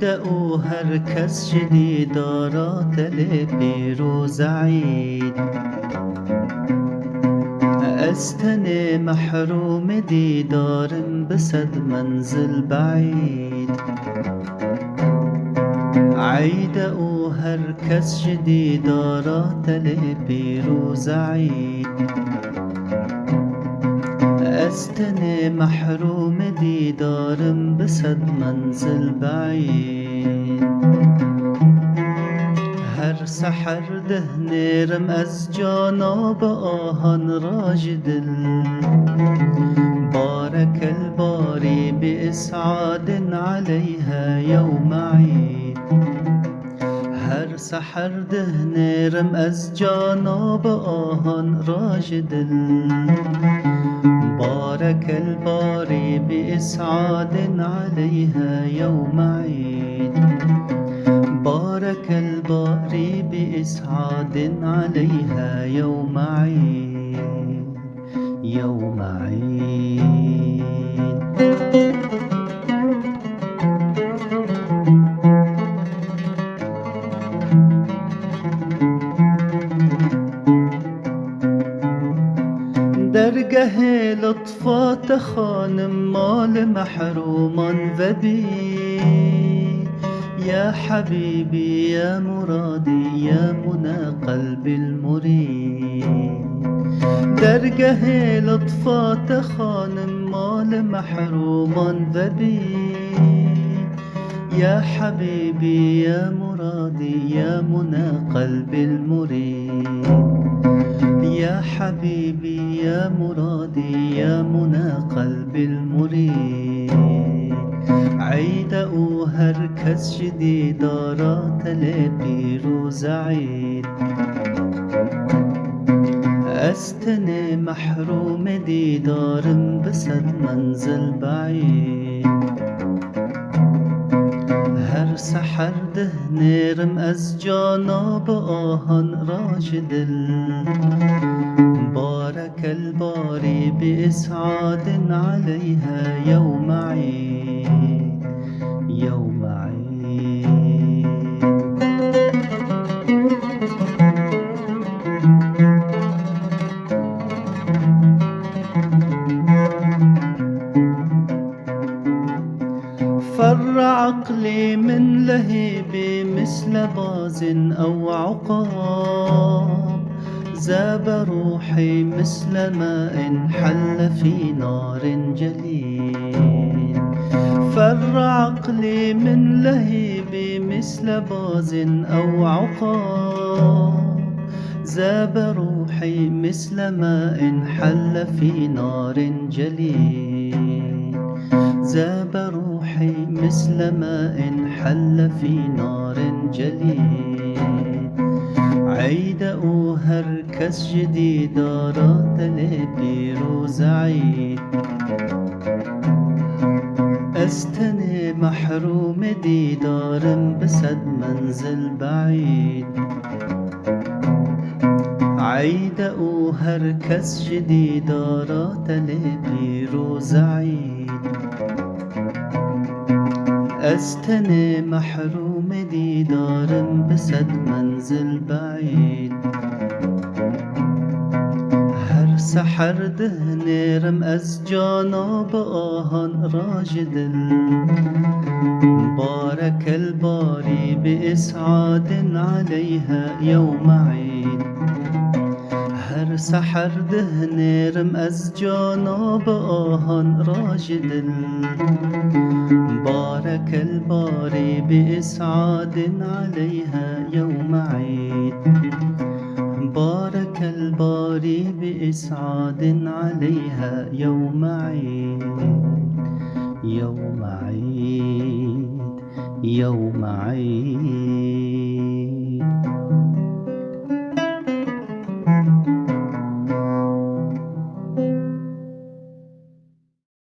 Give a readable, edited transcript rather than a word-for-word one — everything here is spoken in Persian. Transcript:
عیده و هر کس که دیدارات پیروز عید، از تن محروم دیدارم به 100 منزل بعید. عیده و هر کس که دیدارات پیروز عید، از تن محروم دیدارم به 100 منزل بعید. هر سحر دهنیرم از جاناب آهن راج دل، بارك الباري بإسعاد عليها يوم عيد. هر سحر دهنیرم از جاناب آهن راج دل، بارك الباري بإسعاد عليها يوم عيد. بارك الباري بإسعاد عليها يوم عيد، يوم عيد. درگه لطفات خانم مال محرومان و بی، يا حبيبي يا مرادي يا منى قلب المريد. درگه لطفات خانم مال محرومان و بی، يا حبيبي يا مرادي يا منى قلب المريد. يا حبيبي يا مرادي يا منى قلب المريد. عيده و هر کس که دیدارات پیروز عید، از تن محروم دیدارم به 100 منزل بعید. هر سحر دهنیرم از جاناب آهن راج دل، بارك الباري بإسعاد عليها يوم عيد، يوم عيد. فر عقلي من لهيبي مثل باز أو عقاب، ذاب روحي مثل ماء حل في نار جليد. فر عقلي من لهيبي مثل باز أو عقاب، ذاب روحي مثل ماء حل في نار جليد. ذاب روحي مثل ماء حل في نار جليد. عيده و هر کس که دیدارات پیروز عید، از تن محروم دیدارم به 100 منزل بعید. عیده و هر کس که دیدارات پیروز عید، از تن محروم دیدارم به 100 منزل بعید. هر سحر دهنیرم از جاناب آهن راج دل، بارك الباري بإسعاد عليها يوم عيد. هر سحر دهنیرم از جاناب آهن راج دل، بارك الباري بإسعاد عليها يوم عيد. بارك الباري بإسعاد عليها يوم عيد، يوم عيد، يوم عيد.